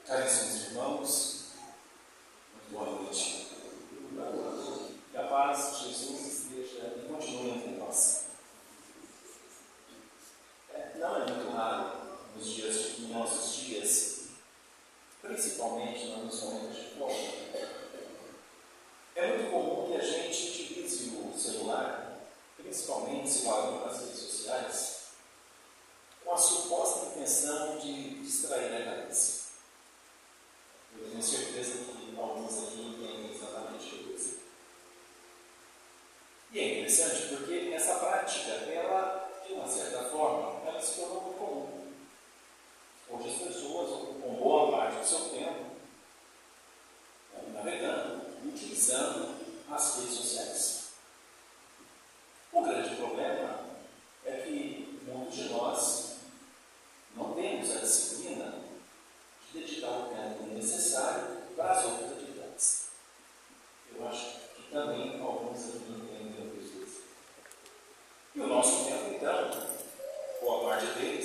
Caríssimos irmãos, muito boa noite. Que a paz de Jesus esteja e continue entre nós. Não é muito raro em nossos dias, principalmente nos momentos de fome, é muito comum que a gente utilize o celular, principalmente se valendo nas redes sociais, com a suposta intenção de distrair a cabeça. Eu tenho certeza que alguns aqui entendem exatamente isso. E é interessante porque essa prática, ela, de uma certa forma, ela se tornou muito comum. Hoje as pessoas ocupam boa parte do seu tempo navegando, utilizando as redes sociais. O grande problema é que muitos de nós não temos a disciplina de dedicar o tempo necessário para as outras atividades. Eu acho que também alguns aqui entendem o que isso. E o nosso tempo, então, boa parte dele,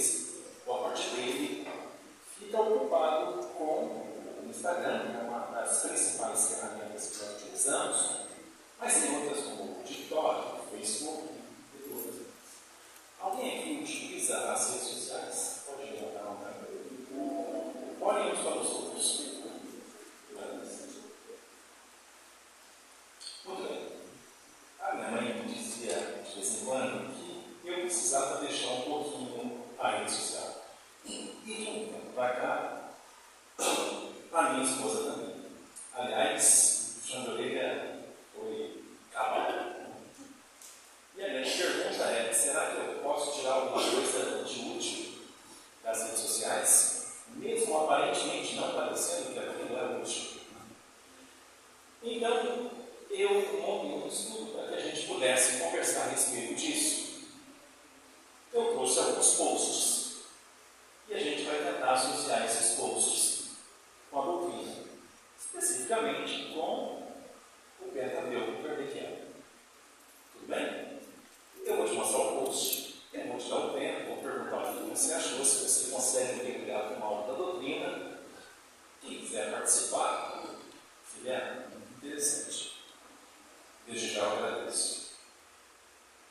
fica ocupado com o Instagram, que é uma das principais ferramentas que nós utilizamos, mas tem outras como o TikTok, o Facebook e outras. Alguém aqui utiliza as redes sociais? Pode levantar a mão. Olhem uns para os outros. Muito bem. A minha mãe me dizia de vez em quando que eu precisava deixar um pouquinho a rede social. E de um tempo para cá, a minha esposa também. Aliás, o chão de orelha foi cavalo. E a minha pergunta é: será que eu posso tirar alguma coisa de útil das redes sociais, mesmo aparentemente não parecendo que aquilo é útil? Então, eu montei um estudo para que a gente pudesse conversar a respeito disso. Eu trouxe alguns posts e a gente vai tentar associar esses posts com a doutrina, especificamente com o pentateuco kardeciano. Tudo bem? Eu vou te mostrar o post, eu vou te dar o tempo, vou perguntar o que você achou, se você consegue ligar com uma aula da doutrina. Quem quiser participar, seria interessante. Desde já eu agradeço.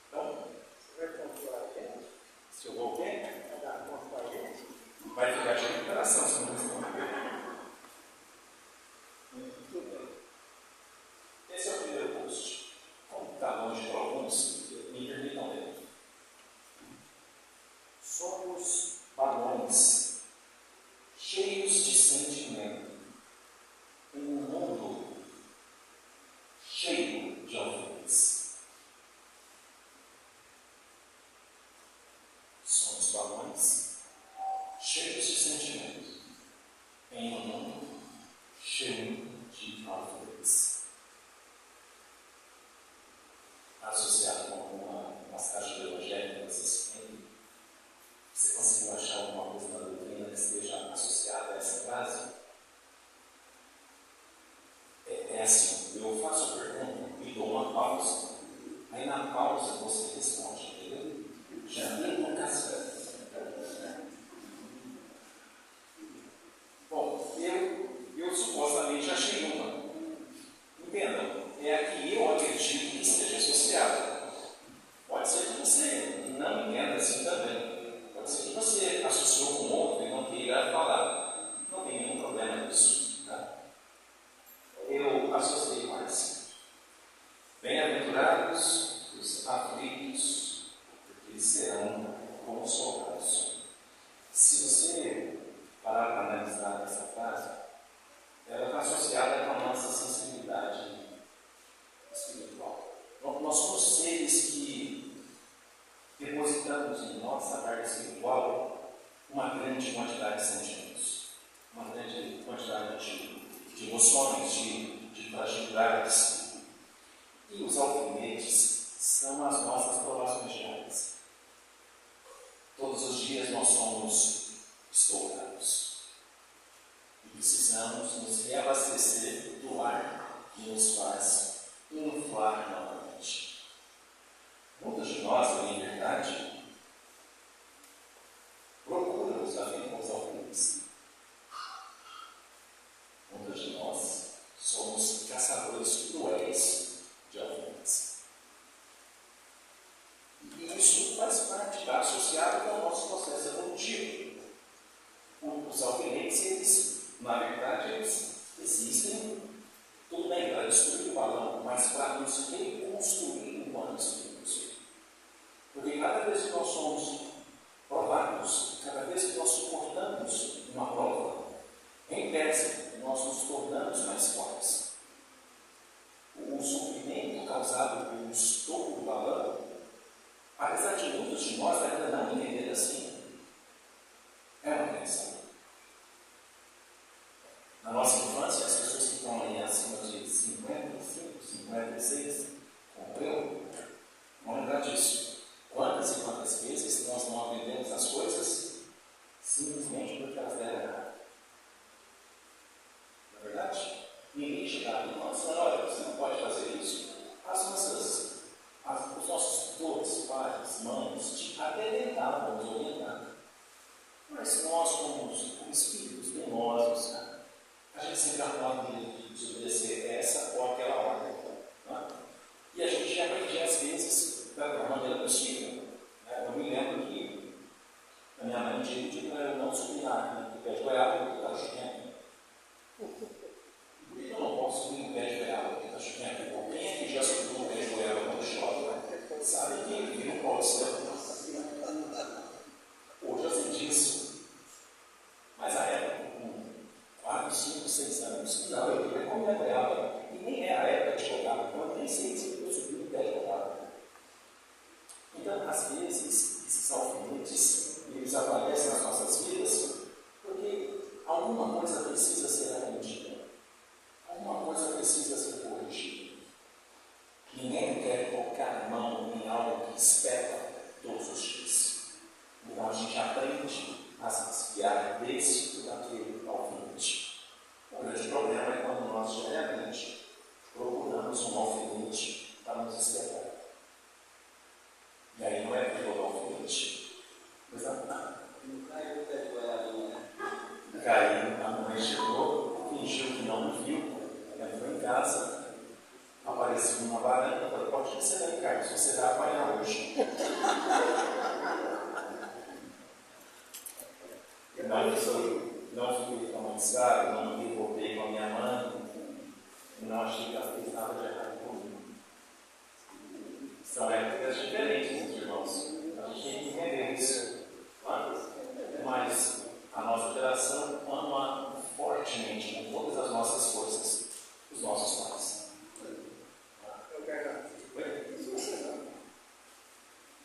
Então, você vai confiar aqui? Se eu vou o quê? Vai ficar de recuperação se não responder. Muito bem. Esse é o primeiro post. Como está longe para alguns, me permitam ler. Somos balões cheios de sentimento em um mundo cheio de alfinetes. Somos balões cheios de sentimento em um mundo cheio de alfinetes. Associado com uma passagem do Evangelho que vocês têm, você conseguiu achar alguma coisa na doutrina que esteja associada a essa frase? É assim, eu faço a pergunta e dou uma pausa. Aí na pausa você responde, entendeu? Já tem uma casca. Bom, eu supostamente achei uma. Entendam, é a que eu acredito que esteja associada. Pode ser que você não entenda assim também. Pode ser que você associou com outro e não queira falar. Não tem nenhum problema nisso. Tá? Eu associei com essa. Bem-aventurados os aflitos, porque eles serão consolados. Se você parar para analisar essa frase, ela está associada com a nossa sensibilidade espiritual. Nós somos seres que depositamos em nossa carga espiritual uma grande quantidade de sentimentos, uma grande quantidade de emoções, de fragilidades. E os alfinetes são as nossas provações diárias. Todos os dias nós somos estourados. E precisamos nos reabastecer do ar que nos faz inflar novamente. Muitos de nós, em verdade, procuram os alfinetes. associado com o nosso processo evolutivo. Os alfinetes, eles, na verdade, eles existem, tudo bem, para destruir o balão, mas para nos reconstruir enquanto espíritos. Porque cada vez que nós somos provados, cada vez que nós suportamos uma prova, em tese, nós nos tornamos mais fortes. O sofrimento causado pelo estupro do balão, apesar de muitos de nós ainda não entender assim, é uma crença. Na nossa infância, as pessoas que estão ali acima de 55, 56, como eu, vão lembrar disso. Quantas e quantas vezes nós não aprendemos as coisas simplesmente porque elas deram errado? Não é verdade? Ninguém chegava e falava assim: olha, você não pode fazer isso. Os nossos tutores, pais, mães, até tentavam nos orientar. Mas nós, como espíritos teimosos, a gente sempre arrumava de desobedecer essa ou aquela ordem. Né? E a gente já aprendia, às vezes, da maneira possível. Eu me lembro que a minha mãe dizia para eu não subir na pé de goiaba porque estava chovendo. Por que eu não posso subir no pé de goiaba porque está chovendo? Quem é que já subiu no pé de goiaba quando chove? Sabe que não pode ser. Hoje eu sei disso. Mas a época, com 4, 5, 6 anos, não, eu queria comer goiaba. E nem é a época de goiaba, então eu nem sei se eu subi no pé de goiaba. Então, às vezes, esses alfinetes, eles aparecem nas nossas vidas porque alguma coisa precisa ser aprendida. Alguma coisa precisa ser corrigida. Ninguém quer colocar a mão em algo que espeta todos os dias. Então, a gente aprende a se desviar desse e daquele alfinete. O grande problema é quando nós, diariamente, procuramos um alfinete para nos espetar. E aí não é todo alfinete. Pois não. Não caiu o pé de goiaba, né? Caiu, a mãe chegou, fingiu que não me viu, entrou em casa, apareceu numa varanda, falou: pode descer daí, Carlos, você vai apanhar hoje. Não fui traumatizado, não me revoltei com a minha mãe, não achei que ela fez nada de errado comigo. São épocas diferentes, meus irmãos. A gente tem que entender isso. Mas a nossa geração ama fortemente, com todas as nossas forças, os nossos pais.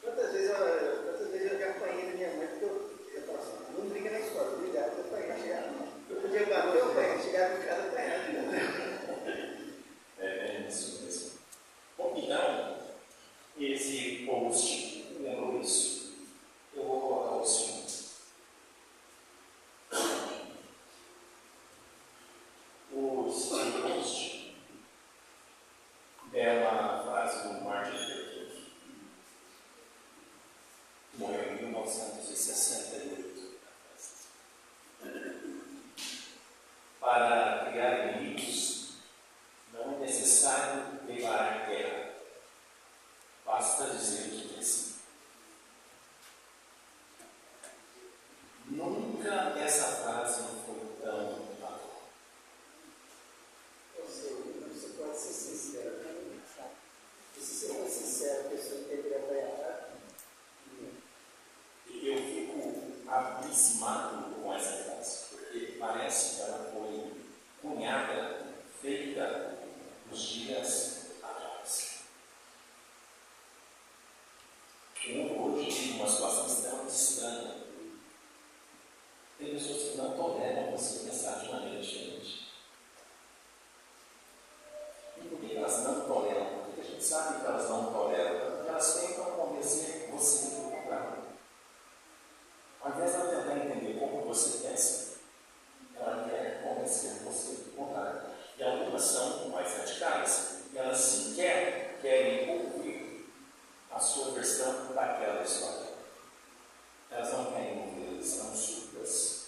Quantas vezes eu já apanhei da minha mãe porque eu falo assim: não briga na escola, obrigado, eu apanhei, chegar. Eu podia bater, eu apanhei, chegar em casa apanhado. É isso mesmo. Bom, então, esse post lembrou isso. Eu vou colocar o seguinte. O post é uma frase do Martin Luther King, que morreu em 1968. Para criar inimigos, não é necessário declarar guerra. Basta dizer que sim. Nunca essa frase foi tão valor. Você pode ser sincero. Se você for sincero, a pessoa tem que apanhar. Eu fico abismado com essa frase, porque parece que ela foi cunhada, feita nos dias atrás. Hoje vive uma situação extremamente estranha. Tem pessoas que não toleram você pensar de maneira diferente. E por que elas não toleram? Porque a gente sabe que elas não toleram, porque elas tentam convencer você do contrário. Ao invés de ela tentar entender como você pensa, ela quer convencer você do contrário. E algumas são mais radicais. Elas sequer querem ouvir a sua versão daquela história. Elas não querem ouvir, elas são surdas.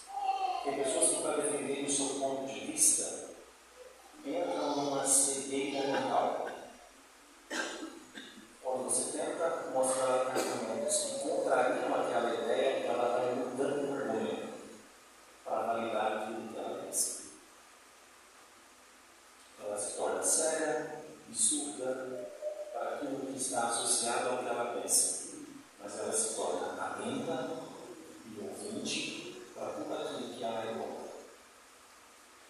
Tem pessoas que, para defenderem o seu ponto de vista, entram numa cegueira mental. Quando você tenta mostrar argumentos que contrariam aquela ideia, ela vai mudando o argumento para validar aquilo que ela pensa. Ela se torna séria e surda para aquilo que está associado ao que ela pensa, mas ela se torna atenta e ouvinte para tudo aquilo que ela é contra.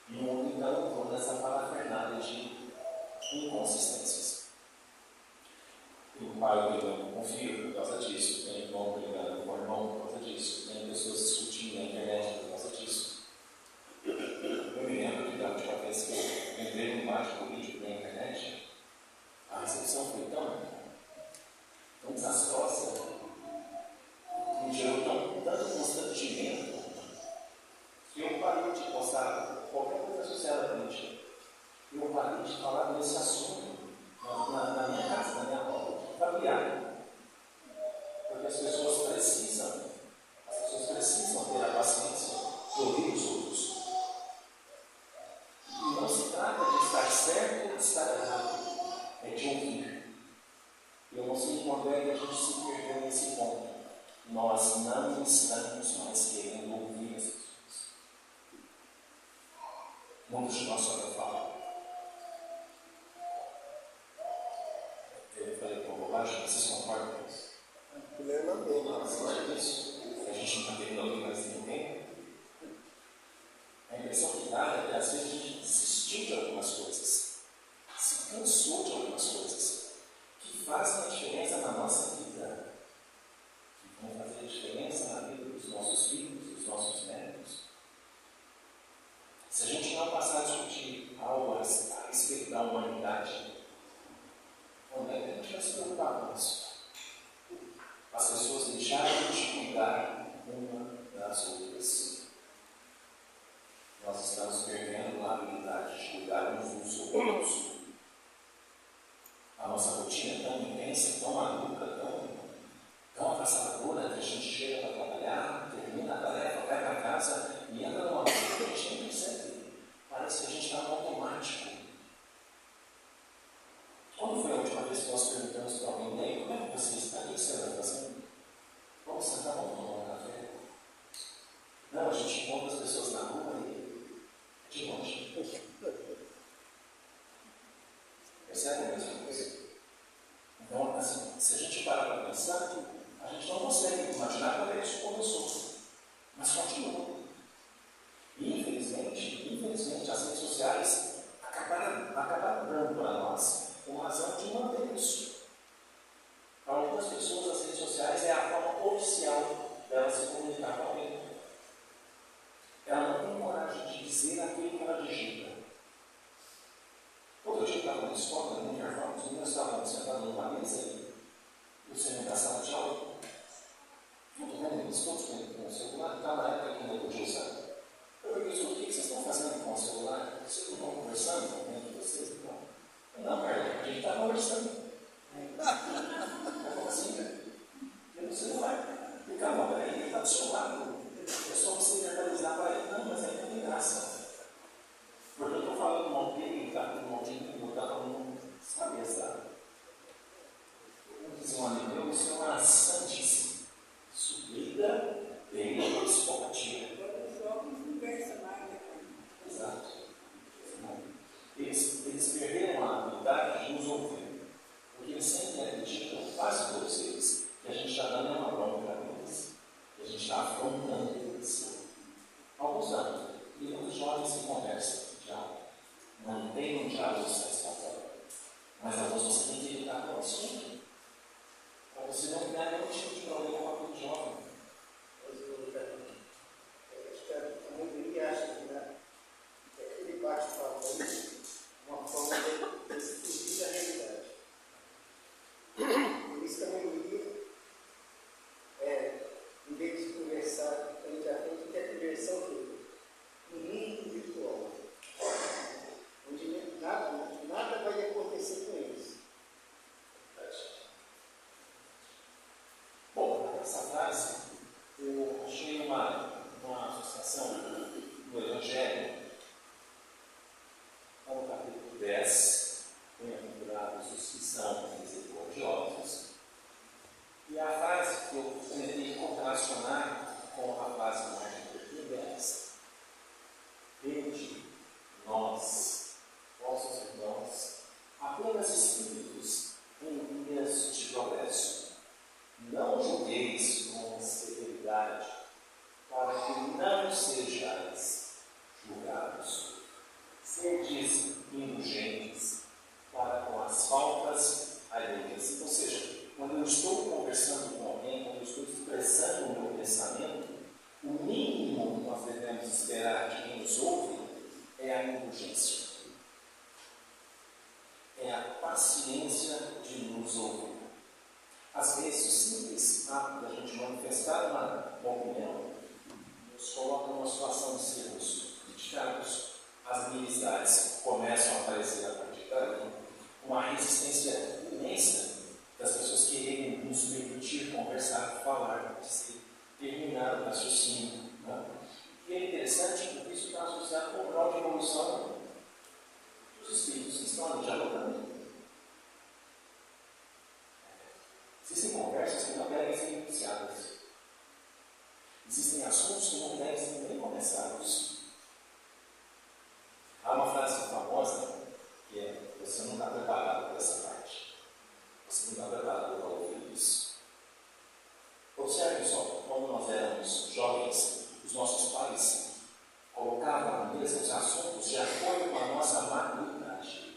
E o mundo então torna essa parafernália de inconsistências. Tem um pai brigando com o filho por causa disso, tem irmão brigando com o irmão por causa disso, tem pessoas discutindo na internet por causa disso. Eu me lembro que da última vez que eu entrei num debate político na internet, a recepção foi tão desastrosa, me gerou tanto constrangimento, que eu parei de postar qualquer coisa associada à política. Eu parei de falar desse assunto na minha casa, na minha roda, familiar. Porque as pessoas precisam ter a paciência de ouvir os outros. E não se trata de estar certo ou de estar errado, é de ouvir. Eu não sei quando é que a gente se perdeu nesse ponto. Nós não estamos mais querendo ouvir as pessoas. Muitos de nós só falam. Eu falei com bobagem, vocês concordam com isso? Você acha disso? A gente não está querendo ouvir mais ninguém? A impressão que dá é que às vezes a gente desistiu de algumas coisas, se cansou de algumas coisas, que fazem a diferença na nossa vida, que vão fazer a diferença na vida dos nossos filhos, dos nossos netos. Se a gente não passar a discutir algo a respeito da humanidade, quando é que a gente vai se preocupar com isso? As pessoas deixaram de cuidar uma das outras. Nós estamos perdendo a habilidade de cuidar uns dos outros. A nossa rotina é tão intensa, tão maluca, tão avassaladora, que a gente chega para trabalhar, termina a tarefa, vai para casa e entra numa coisa que a gente nem percebe. Parece que a gente está no automático. Quando foi a última vez que nós perguntamos para alguém, aí, como é que você está? O que você vai fazendo? Vamos sentar, vamos tomar um café? Não, a gente encontra as pessoas na rua e de longe. Percebe a mesma coisa? Então, assim, se a gente parar para pensar, a gente não consegue imaginar como é que isso começou. Mas continua. E, infelizmente, as redes sociais acabaram dando para nós uma razão de manter isso. Para algumas pessoas, as redes sociais é a forma oficial dela se comunicar com alguém. Ela não tem coragem de dizer aquilo que ela digita. Outro dia eu estava na escola, no intervalo, os meninos estavam sentados numa mesa e o senhor da sala de aula. Eu estou vendo eles todos com o celular, está na época que ainda podia usar. Eu perguntei, o que vocês estão fazendo com o celular? Vocês não estão conversando entre vocês? Não, Carla, a gente está conversando. Como assim, velho? Pelo celular. E calma, peraí, ele está do seu lado. É só você verbalizar para ele. Não, mas aí não tem graça. Porque eu estou falando mal dele, ele está com mal de mim, eu está falando, sabe essa? Como diz um amigo meu, isso é uma santíssima subida bem esportiva. Exato. Eles perderam a habilidade de nos ouvir. urgência. É a paciência de nos ouvir. Às vezes, o simples ato da gente manifestar uma opinião nos coloca numa situação de sermos criticados. As inimizades começam a aparecer a partir daí. Uma resistência imensa das pessoas quererem nos permitir conversar, falar, dizer, terminar o raciocínio. E é interessante que isso está associado com o grau de evolução dos espíritos que estão ali dialogando. Existem conversas que não devem ser iniciadas. Existem assuntos que não devem ser nem começados. Há uma frase famosa que é: você não está preparado para essa parte. Você não está preparado para ouvir isso. Observe só, quando nós éramos jovens, os nossos pais colocavam na mesa os assuntos de acordo com a nossa maturidade.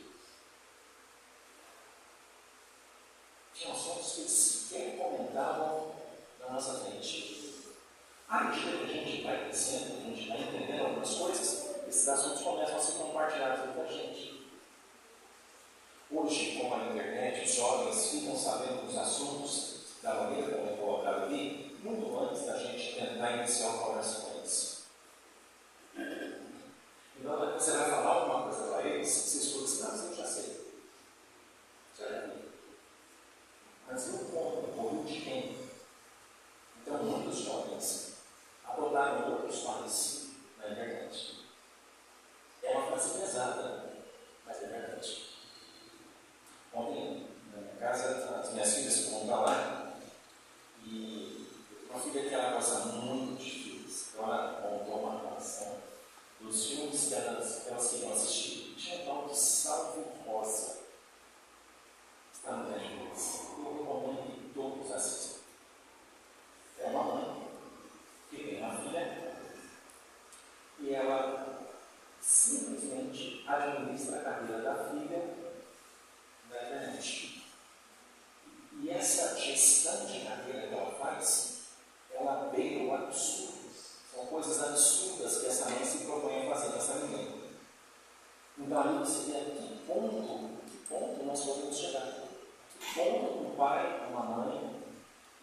Tinha assuntos que eles sequer comentavam na nossa frente. À medida que a gente vai crescendo, a gente vai entendendo algumas coisas, esses assuntos começam a ser compartilhados entre a gente. Hoje, com a internet, os jovens ficam sabendo dos assuntos da maneira como é colocado ali, muito antes da gente tentar iniciar uma conversa com eles. Então, você vai falar alguma coisa para eles, você escuta assim: não, eu já sei. Já vi. Mas eu conto por de quem? Então, muitos jovens adotaram outros pais na internet. É uma frase pesada, mas é verdade. Ontem, na minha casa, as minhas filhas foram para lá e uma filha que ela gosta muito de filmes. Então, ela montou uma relação dos filmes que elas queriam assistir. Tinha um tal de Salve Rosa. Está no Netflix. Eu recomendo que todos assistam. É uma mãe que tem uma filha e ela simplesmente administra a carreira da filha na internet. E essa gestão de carreira que ela faz, ela beira o absurdo. São coisas absurdas que essa mãe se propõe a fazer nessa menina. Então, ali você vê a que ponto nós podemos chegar. Que ponto um pai, uma mãe,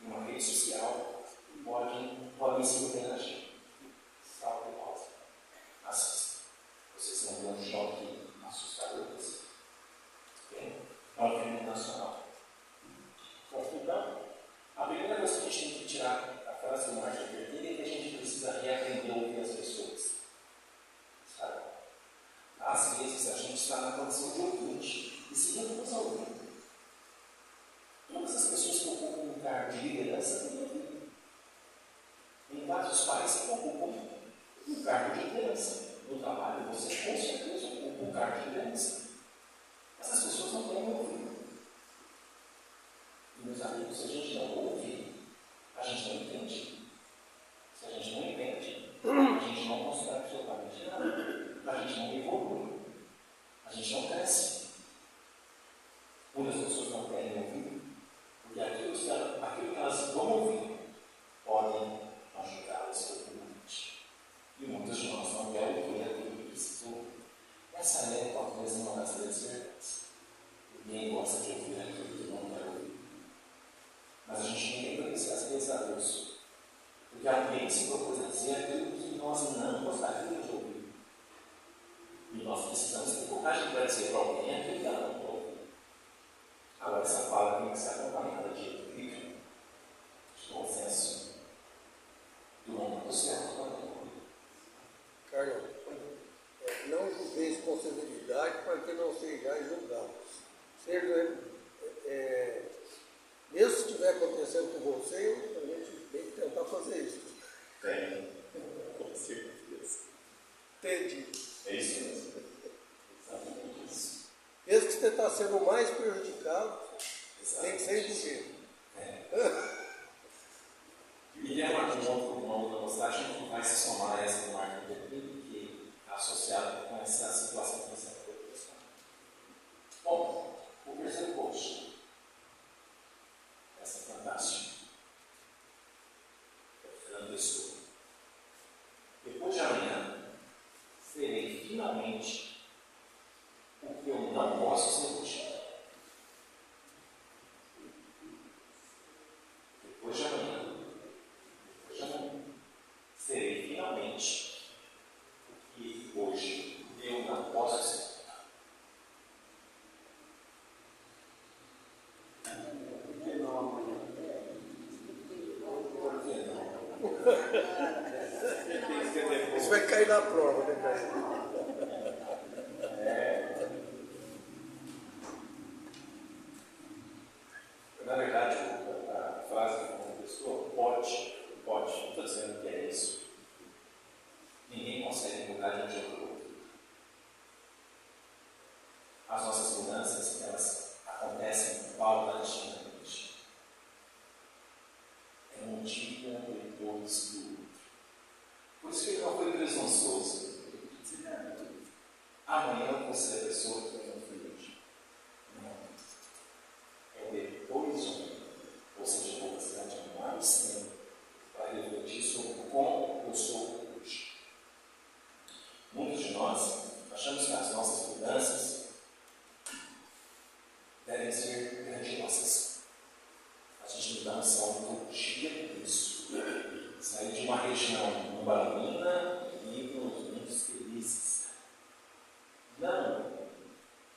uma rede social podem se interagir. Salve pausa. Assista. Vocês vão ver um choque assustador desse. É um filme nacional. Então, a primeira coisa que a gente tem que tirar da frase do Martin Luther King é que a gente precisa reaprender a ouvir as pessoas. Sabe? Às vezes a gente está na condição de ouvinte e se recusa a ouvir. Todas as pessoas que ocupam um cargo de liderança têm que ouvir. Em vários países que ocupam um cargo de liderança. No trabalho, você com certeza ocupa um cargo de liderança. Essas pessoas não querem ouvir. E, meus amigos, se a gente não ouve, a gente não entende. Se a gente não entende, a gente não consegue absolutamente nada. A gente não evolui. A gente não cresce. Muitas pessoas não querem ouvir, porque aquilo que elas vão ouvir podem ajudá-las profundamente. E muitos de nós não querem ouvir aquilo que precisam ouvir. Essa é talvez uma das grandes verdades. Ninguém gosta de ouvir aquilo que não quer ouvir. Mas a gente tem que conhecer às vezes a Deus. Porque alguém se propôs a dizer aquilo que nós não gostaríamos de ouvir. E nós precisamos ter coragem para dizer para alguém aquilo que ela não quer ouvir. Agora, essa fala tem que ser acompanhada de equilíbrio, de bom senso, do momento certo também. Carlos, não julgueis com severidade para que não sejais julgados. Mesmo se estiver acontecendo com você, a gente tem que tentar fazer isso. Tem, com certeza. Entendi. É isso mesmo. Exatamente isso. Mesmo que você está sendo mais prejudicado, tem que ser indulgente. E tem uma outra postagem que vai se somar a essa do Martin Luther King, que está associado com essa situação que você acabou de mostrar. Bom, o terceiro post. Essa é fantástica. Fernando Pessoa. Depois de amanhã, serei finalmente Isso vai cair na prova, né, cara? Na verdade, a frase que contestou, pode, não estou dizendo que é isso. Ninguém consegue mudar de um dia para o outro. As nossas mudanças, elas acontecem paulatinamente. É um dia depois do outro. Por isso que ele não foi presunçoso. Ele disse, amanhã eu vou ser a pessoa que eu não fui hoje. Não. É depois de amanhã. Ou seja, vou precisar de mais tempo para refletir sobre como eu sou hoje. Muitos de nós achamos que as nossas mudanças devem ser grandiosas. A gente mudança um dia isso. Sair de uma região umbalina e ir para os mundos felizes. Não.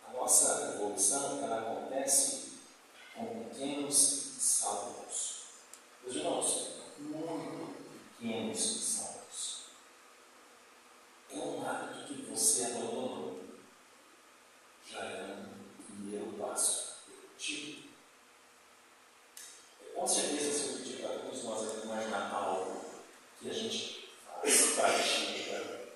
A nossa evolução ela acontece com pequenos saltos. Meus irmãos, muito pequenos saltos. É um hábito que você abandonou. Já é um primeiro passo efetivo. Com certeza, se eu pedir para todos nós aqui imaginar algo que a gente faz, pratica,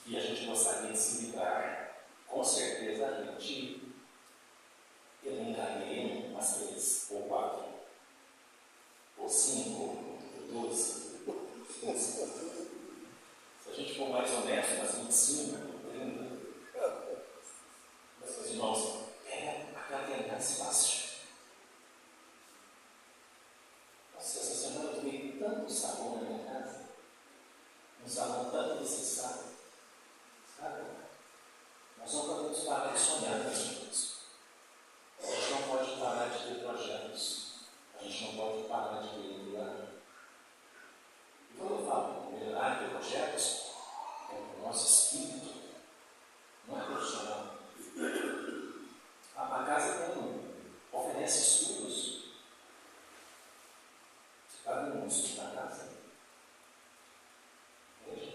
que a gente gostaria de se livrar, com certeza a gente elencaria umas 3 ou 4, ou 5, ou 12. Se a gente for mais honesto, umas 25, 30. Mas, meus irmãos, aquela que é mais fácil. Nossa, essa semana eu tomei tanto sabão na minha casa, um sabão tanto necessário, sabe? Nós não podemos parar de sonhar, meus irmãos. A gente não pode parar de ter projetos, a gente não pode parar de melhorar. E quando eu falo melhorar ter projetos, é o nosso espírito, não é profissional. A casa oferece estudos. Você está vendo um estudo na casa? Veja.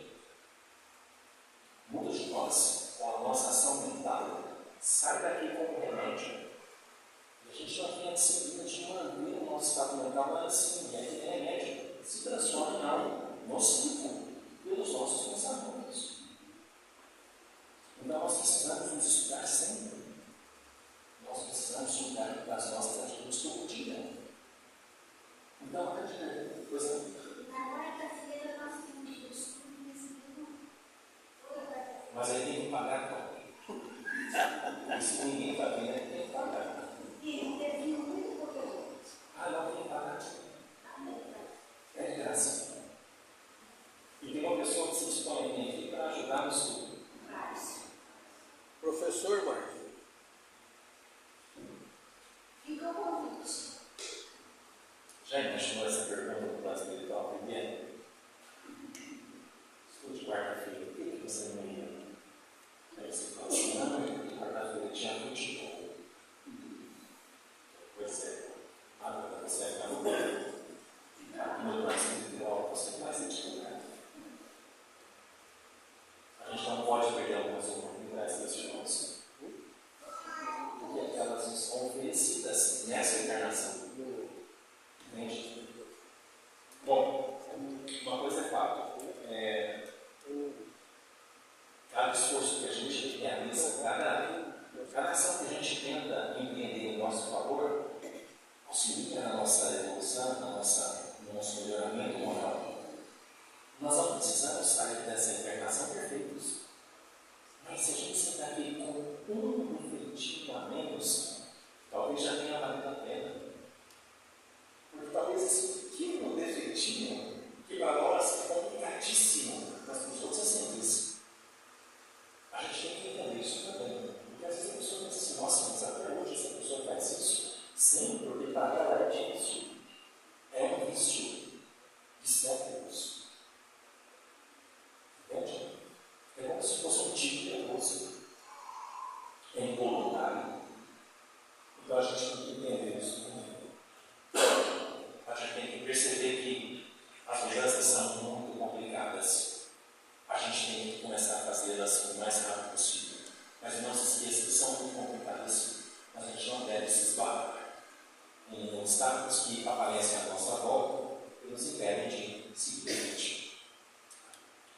simplesmente.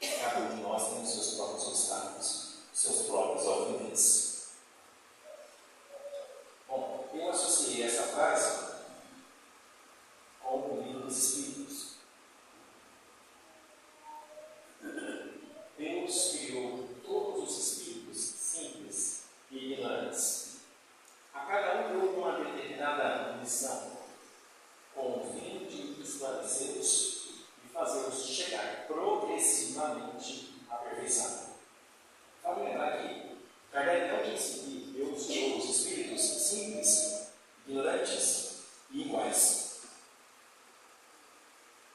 Cada um de nós tem os seus próprios obstáculos, os seus próprios alfinetes. Bom, eu associei essa frase com o livro dos Espíritos. Deus criou todos os espíritos simples e ignorantes. A cada um deu uma determinada missão, com o fim de esclarecê-los e fazê-los chegar progressivamente à perfeição. Vale lembrar que Kardec não disse que Deus criou os espíritos simples, ignorantes e iguais.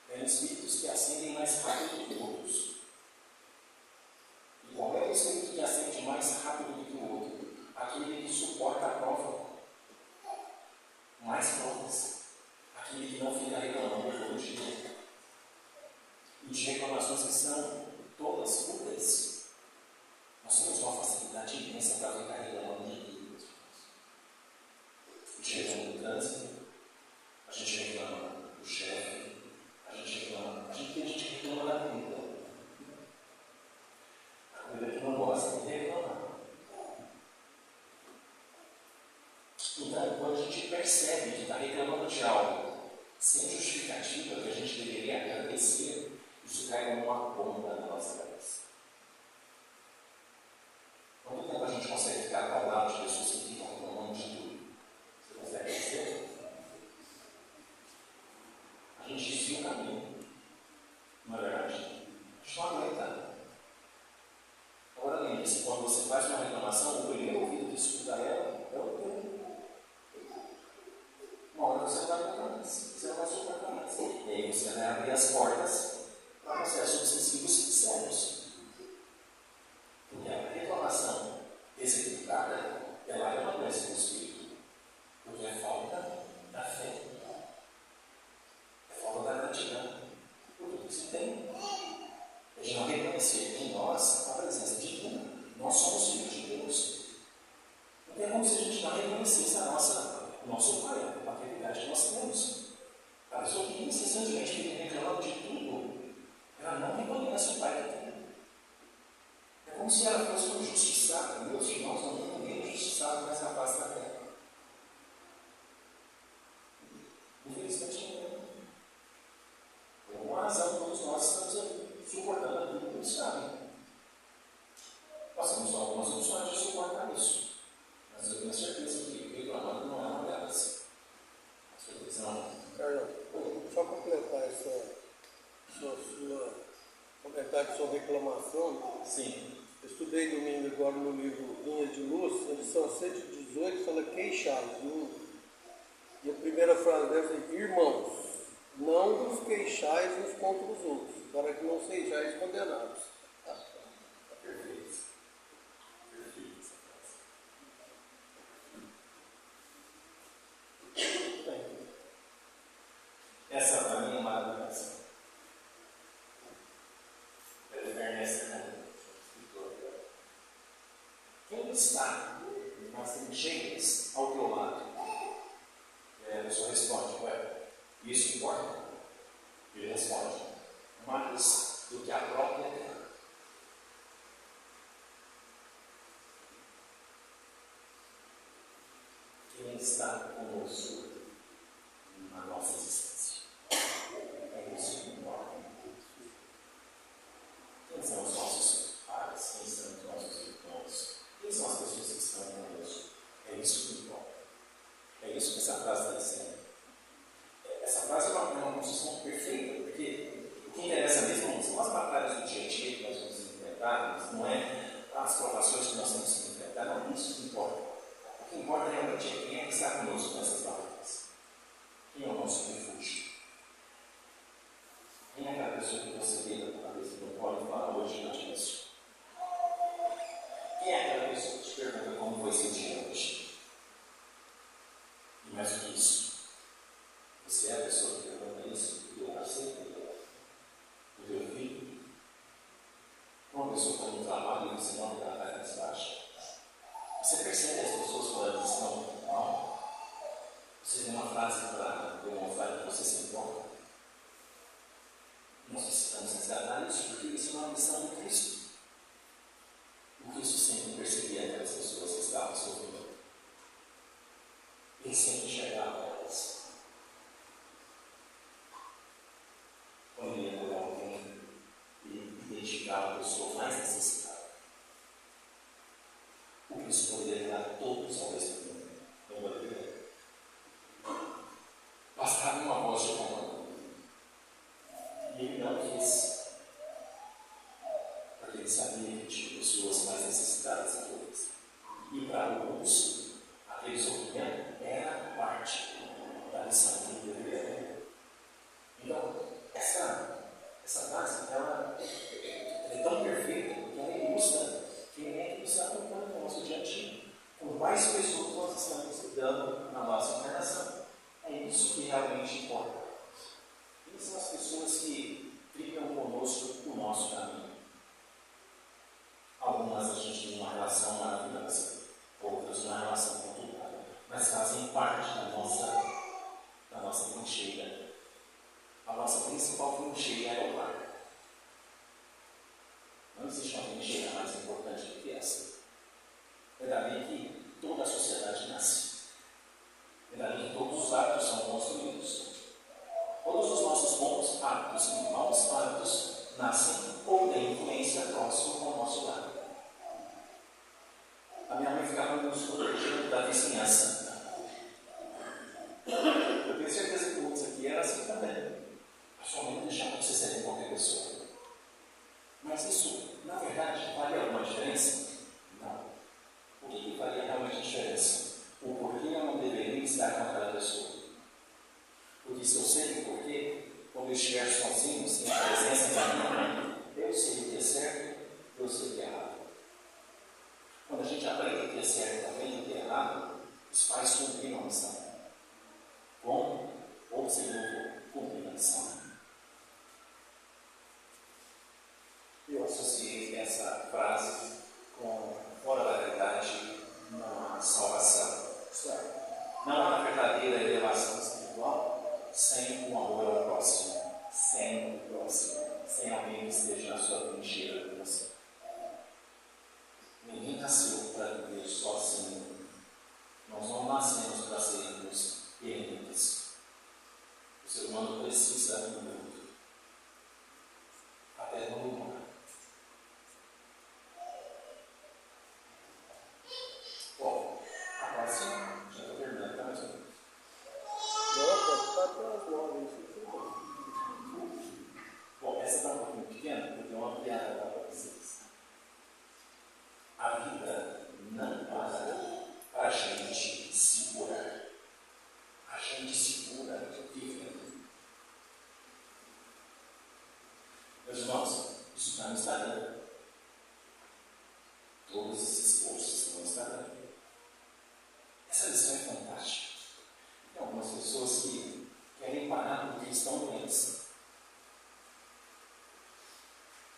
Tem espíritos que ascendem mais rápido que outros. E qual é o espírito que ascende mais rápido do que o outro? Aquele que suporta a prova. Mais provas. Aquele que não fica reclamando todo dia. E de reclamações que são todas fúteis. Nós temos uma facilidade imensa para ficar reclamando de tudo. A gente reclama do trânsito, a gente reclama do chefe, a gente reclama da comida. A comida que não gosta de reclamar. Então, quando a gente percebe que está reclamando de algo sem justificativa, que a gente deveria agradecer, isso cai como uma bomba na nossa cabeça. Quanto tempo a gente consegue ficar ao lado de pessoas que ficam reclamando de tudo? Você consegue perceber? A gente desvia o caminho. Não é verdade? A gente não aguenta. Agora lembre-se, quando você faz uma reclamação, o primeiro ouvido que escuta ela é o teu. Uma hora você vai reclamar mais, você não vai suportar mais. E aí você vai abrir as portas para processos sucessivos sérios. Porque a reclamação executada, ela é uma doença do espírito. Porque é falta da fé. É falta da gratidão. Por tudo que se tem. É de não reconhecer em nós a presença divina. Nós somos filhos de Deus. Não é como se a gente não reconhecesse o nosso Pai, a paternidade que nós temos. A pessoa que incessantemente fica reclamando de tudo, ela não reconhece o Pai que tem. É como se ela fosse uma injustiçada. Meus irmãos, não tem ninguém injustiçado nessa face da terra. Infelizmente, não. Por alguma razão, todos nós estamos suportando a vida como sabem. Nós temos algumas opções de suportar isso. Mas eu tenho certeza que reclamando não é uma delas. Com certeza não. Carlos, só completar essa sua comentário sobre reclamação. Sim. Eu estudei domingo agora no livro Linha de Luz, edição 118, fala queixai-vos. E a primeira frase deve ser: irmãos, não vos queixais uns contra os outros, para que não sejais condenados. Perfeito. Perfeito essa frase. Muito bem. Essa para mim é uma maravilhosa. Quem está nas trincheiras ao teu lado? A pessoa responde: ué, isso importa? Ele responde: mais do que a própria terra. Quem está conosco na nossa existência? É isso que importa. Quem são os nossos pais? Quem são os nossos irmãos? Quem são as pessoas que estão conosco? É isso que importa. É isso que essa frase está dizendo. Essa frase é uma construção perfeita, porque o que interessa mesmo são as batalhas do dia a dia que nós vamos enfrentar, mas não é as provações que nós temos que enfrentar, não é isso que importa. O que importa realmente é quem é que está conosco nessas batalhas. Quem é o nosso refúgio? Quem é aquela pessoa que você deita na cabeça do pode falar hoje não te isso? Quem é aquela pessoa que te pergunta como foi seu dia hoje? E mais do que isso, você é a pessoa que pergunta isso do teu parceiro, do teu filho? Uma pessoa que está no trabalho e você não está na mais baixa. Você percebe as pessoas falando que estão mal? Você tem uma frase para demonstrar que você se importa? Nós precisamos resgatar isso, porque isso é uma missão de Cristo. O Cristo sempre percebia aquelas pessoas que estavam sofrendo. Ele sempre enxergava elas. Quando ele ia por alguém, ele identificava a pessoa mais necessitada. O Cristo poderia levar todos ao mesmo tempo. Não poderia. Bastava uma voz de comando. E ele não quis. Porque ele sabia que tinha pessoas mais necessitadas que outras. E para alguns, aquele sofrimento era parte da lição que ele deveria ter. Então, essa frase, ela é tão perfeita, porque ela ilustra que é que está acontecendo no nosso dia a dia. Com quais pessoas nós estamos lidando na nossa encarnação. É isso que realmente importa. Quem são as pessoas que ficam conosco o nosso caminho? Algumas a gente tem uma relação maravilhosa, outras uma relação conturbada, mas fazem parte da nossa trincheira. A nossa principal trincheira é o lar. Não existe uma trincheira mais importante do que essa. É dali que toda a sociedade nasce. É dali que todos os hábitos são construídos. Todos os nossos bons hábitos e maus hábitos nascem ou têm influência próxima ao nosso lar. A minha mãe ficava nos protegendo da vizinhança. Eu tenho certeza que muitos aqui eram assim também. A sua mãe não deixava você ser qualquer pessoa. Mas isso, na verdade, faria alguma diferença? Não. O que faria realmente diferença? O porquê eu não deveria estar com aquela pessoa? Porque se eu sei o porquê, quando eu estiver sozinho, sem a presença da minha mãe, eu sei o que é certo, eu sei o que é errado. Quando a gente aprende o que é certo também e o que é errado, os pais cumpriram a missão. Bom ou segundo, cumprir a missão. Eu associei essa frase com fora da verdade, não há salvação. Isto é, não há verdadeira elevação espiritual sem o amor ao próximo, sem o próximo, sem alguém que esteja na sua trincheira com você. Ninguém nasceu para viver sozinho. Nós não nascemos para sermos eremitas. O ser humano precisa do mundo. Até no mundo. Bom, agora sim, já estou terminando, tá mais ou menos. Não, pode ficar até as 9, isso tudo bom. Bom, essa está um pouquinho pequena, porque eu tenho uma piada para vocês. A vida não para a gente segurar. A gente segura vivendo. Meus irmãos, isso está no Instagram. Todos esses posts estão no Instagram. Essa lição é fantástica. Tem algumas pessoas que querem parar porque estão doentes.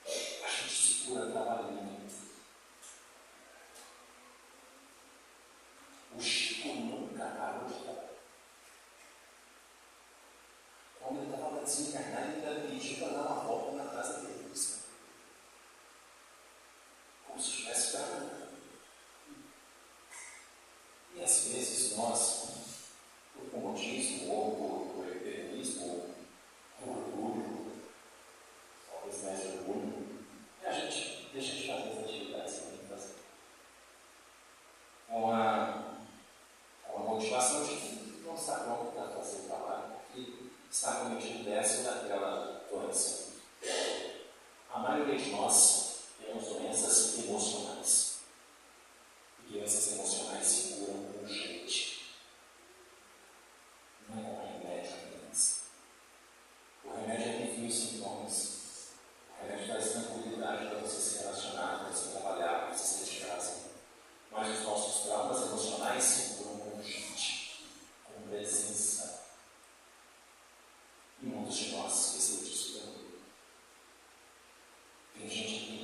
A gente segura trabalhando. O Chico nunca parou de trabalhar. Quando ele estava desencarnado, ele ainda pediu para dar uma volta na casa dele. Como se estivesse trabalhando. E às vezes nós, por comodismo, ou por egoísmo, ou por orgulho, talvez mais orgulho, a gente deixa de fazer as atividades que tem que fazer. Com a motivação de que não está pronto para fazer o trabalho, que está cometido dessa ou daquela doença. A maioria de nós temos doenças emocionais. E doenças emocionais se curam urgente. Não é com remédio apenas. O remédio alivia os sintomas. O remédio traz tranquilidade para você se relacionar, para você trabalhar, para você sair de casa. Mas os nossos traumas emocionais se curam urgente, com presença. E muitos de nós esquecemos disso também. Tem gente que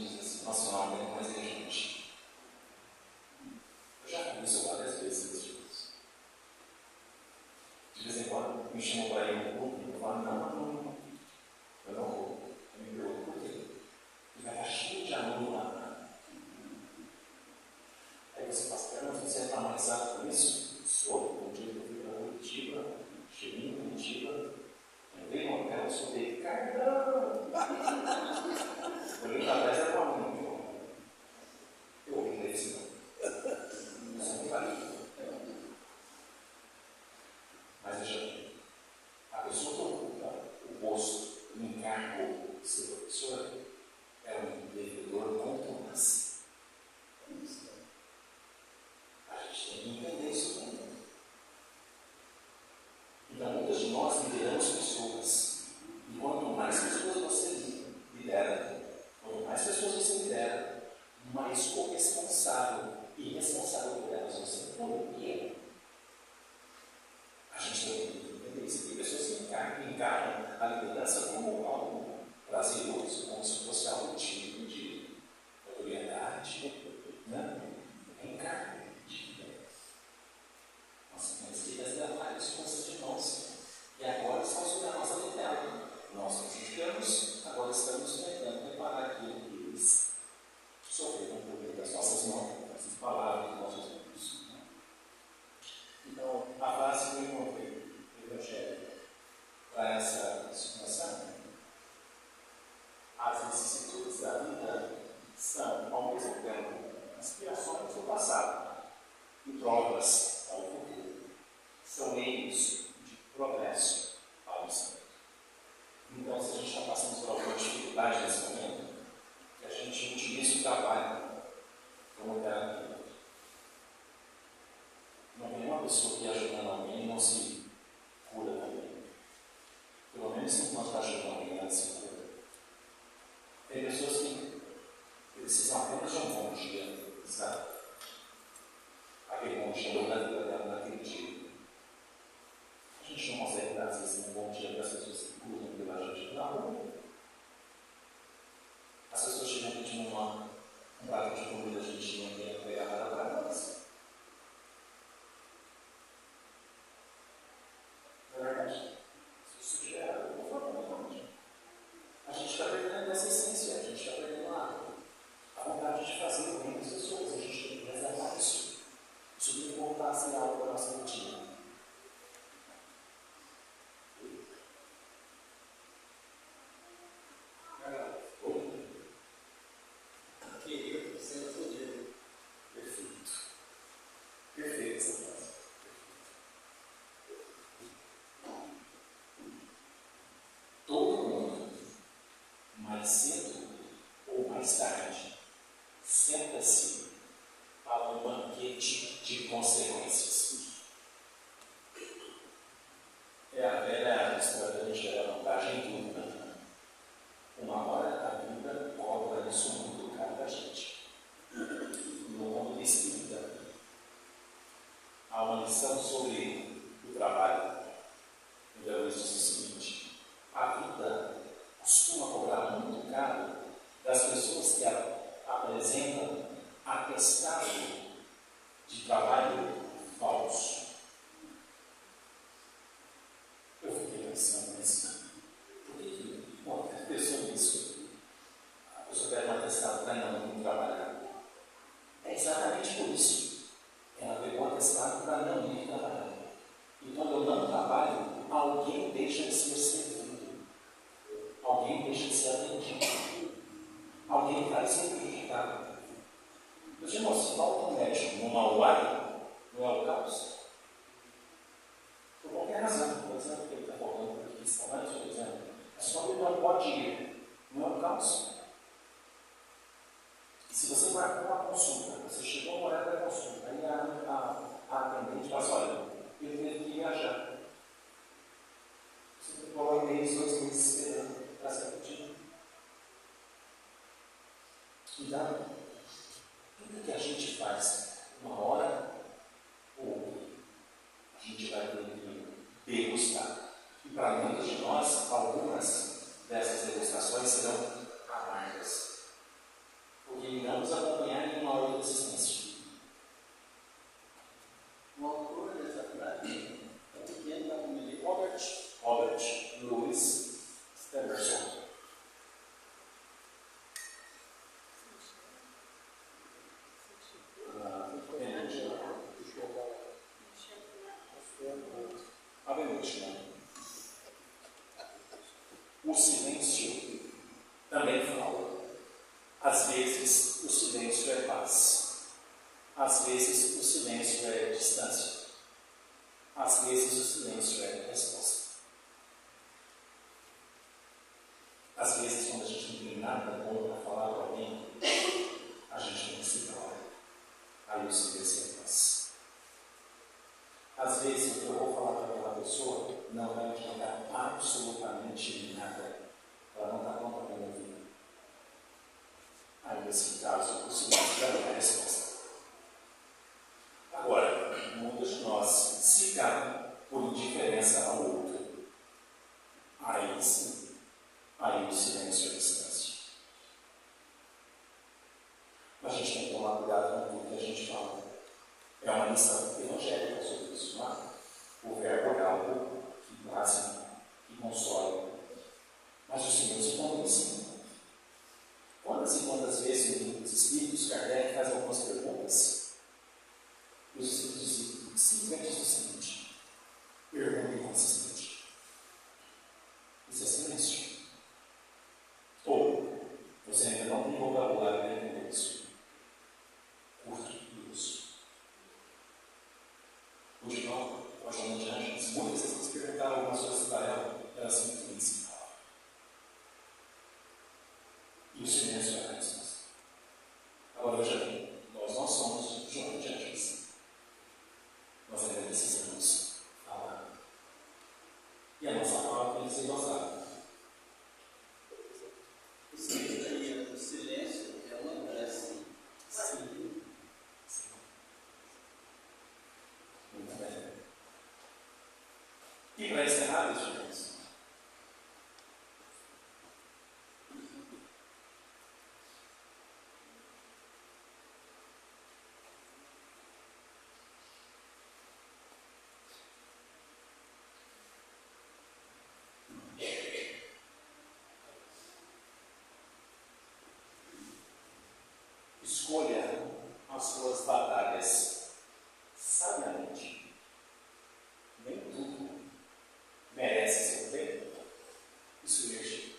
as vicissitudes da vida são, ao mesmo tempo, inspirações do passado e provas ao futuro. São meios de progresso ao Senhor. Então, se a gente está passando por alguma dificuldade nesse momento, que a gente utilize o trabalho como terapia. Não tem uma pessoa que ajudando alguém e não se cura também. Pelo menos enquanto está ajudando alguém, ela se cura. Tem pessoas que precisam apenas de um bom dia, sabe? Aquele bom dia na vida dela naquele dia. A gente não consegue dar, às vezes, um bom dia para as pessoas que cuidam pela gente. Não. As pessoas chegam pedindo um prato de comida, a gente não quer pegar nada para elas. Não é verdade? Se isso estiver errado, eu vou falar novamente. A gente está perdendo essa essência, a gente está perdendo a vontade de fazer o bem das pessoas. A gente tem que reservar isso. Isso tem que voltar a ser algo da nossa rotina. Mais cedo ou mais tarde, senta-se para um banquete de consequências. É a velha história da gente da vantagem dupla. Uma hora a vida cobra isso muito caro da gente. No mundo espírita, há uma lição sobre o trabalho. Então, isso diz o seguinte: a vida costuma cobrar muito caro das pessoas que apresentam atestado de trabalho falso. Eu fiquei pensando nisso. Por que qualquer pessoa diz a pessoa pede um atestado para não trabalhar? É exatamente por isso. Ela pegou um atestado para não ir trabalhar. E quando eu não trabalho, alguém deixa de ser servido. Alguém deixa de ser atendido. Alguém vai ser prejudicado. Meus irmãos, se falta um médico numa UAI, não é o caos? Por qualquer razão, por exemplo, que ele está faltando por aqui, restaurante, por exemplo, a sua vida não pode ir, não é o caos? E se você marcou uma consulta, você chegou no horário da consulta, aí a atendente fala assim: olha, eu tenho que viajar. Você tem que colocar 2 meses esperando para ser atendido. Então, tudo que a gente faz, uma hora ou outra, a gente vai ter que degustar. E para muitos de nós, algumas dessas degustações serão amargas, porque irão nos acompanhar em uma outra existência. O autor dessa frase é pequeno da família Robert Louis Stevenson. A penúltima. O silêncio também fala. Às vezes o silêncio é paz. Às vezes o silêncio é distância. Às vezes o silêncio é resposta. Às vezes, quando a gente não tem nada bom para falar para alguém, a gente não se cala. Aí o silêncio é paz. Às vezes, o que eu vou falar para aquela pessoa não vai adiantar absolutamente nada. Ela não está pronta para me ouvir. Aí, nesse caso, o silêncio já é a resposta. Agora, muitos de nós se calam por indiferença ao outro. Aí sim, aí o silêncio é a distância. Mas a gente tem que tomar cuidado com tudo que a gente fala. É uma lição evangélica sobre isso, não é? O verbo é algo que plasma, que consola. Mas o silêncio também ensina. Quantas e quantas vezes no livro dos Espíritos, Kardec faz algumas perguntas, e os Espíritos simplesmente dizem o seguinte: pergunta inconsistente. Isso é silêncio. Ou, um vocabulário para entender isso. Curto e grosso. O de novo, a Joana de Anjos, muitas vezes se perguntaram algumas coisas para ela, ela simplesmente se calava. E o silêncio era a resposta. Agora, veja bem, nós não somos Joana de Anjos. Nós ainda precisamos falar. E a nossa palavra tem que ser dosada. O silêncio é uma prece. Sim. Muito bem. E para encerrar, meus irmãos, escolha as suas batalhas sabiamente. Nem tudo merece seu tempo e sua energia.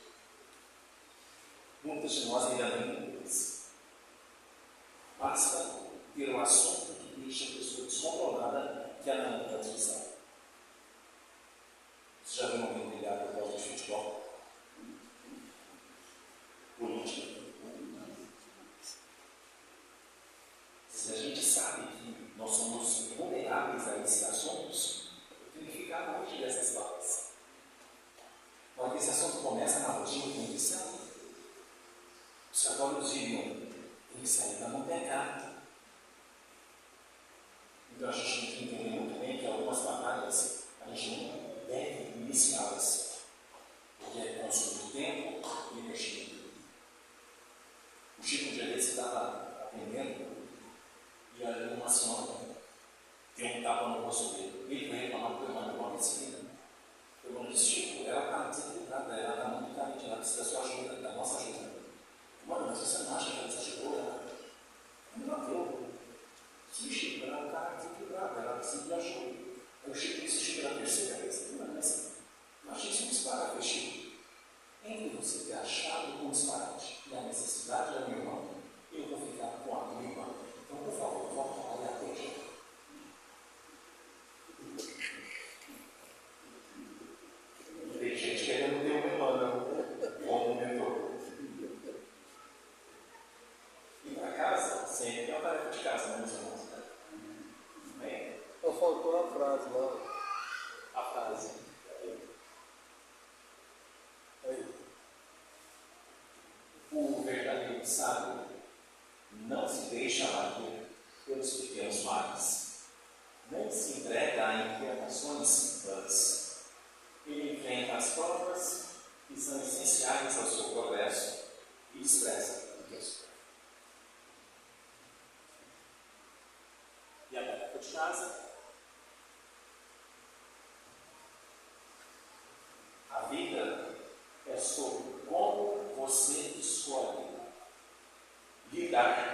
Muitas de nós ainda nem isso. Basta ter um assunto que deixa a pessoa descontrolada que ela não pode usar. Você já viu alguém brigar por causa de futebol? Política. Se a gente sabe que nós somos vulneráveis a esses assuntos, tem que ficar longe dessas falas. Quando esse assunto começa na rotina, tem que sair. Os católicos diriam, tem que sair para não pecar. Então a gente tem que entender muito bem que algumas batalhas a gente não deve iniciá-las, porque é consumo de tempo e energia. O Chico de Areia estava atendendo e ali uma senhora tem um tapa no rosto dele. Ele foi reclamar para o irmão, uma medicina. O irmão disse, Chico, ela está desequilibrada, ela está muito carente, ela precisa da sua ajuda, da nossa ajuda. Mano, mas você não acha que ela desajudou ela? Não deu. Sim, Chico, ela está desequilibrada, ela precisa de ajuda. Aí o Chico disse, Chico, era a terceira vez. Mas achei isso um disparate, Chico. Entre você ter achado um disparate e a necessidade da minha irmã, eu vou ficar com a minha irmã. Então, por favor, volta lá e atende. Tem gente querendo ter uma irmã, não. Bom mentor. E para casa, sempre tem uma tarefa de casa, né, meus irmãos? Bem, Só faltou a frase lá. a frase. Aí. O verdadeiro sábio não se deixa abater pelos pequenos males, nem se entrega a inquietações vãs. Ele enfrenta as provas que são essenciais ao seu progresso e expressa o que espera. E a tarefa de casa? A vida é sobre como você escolhe lidar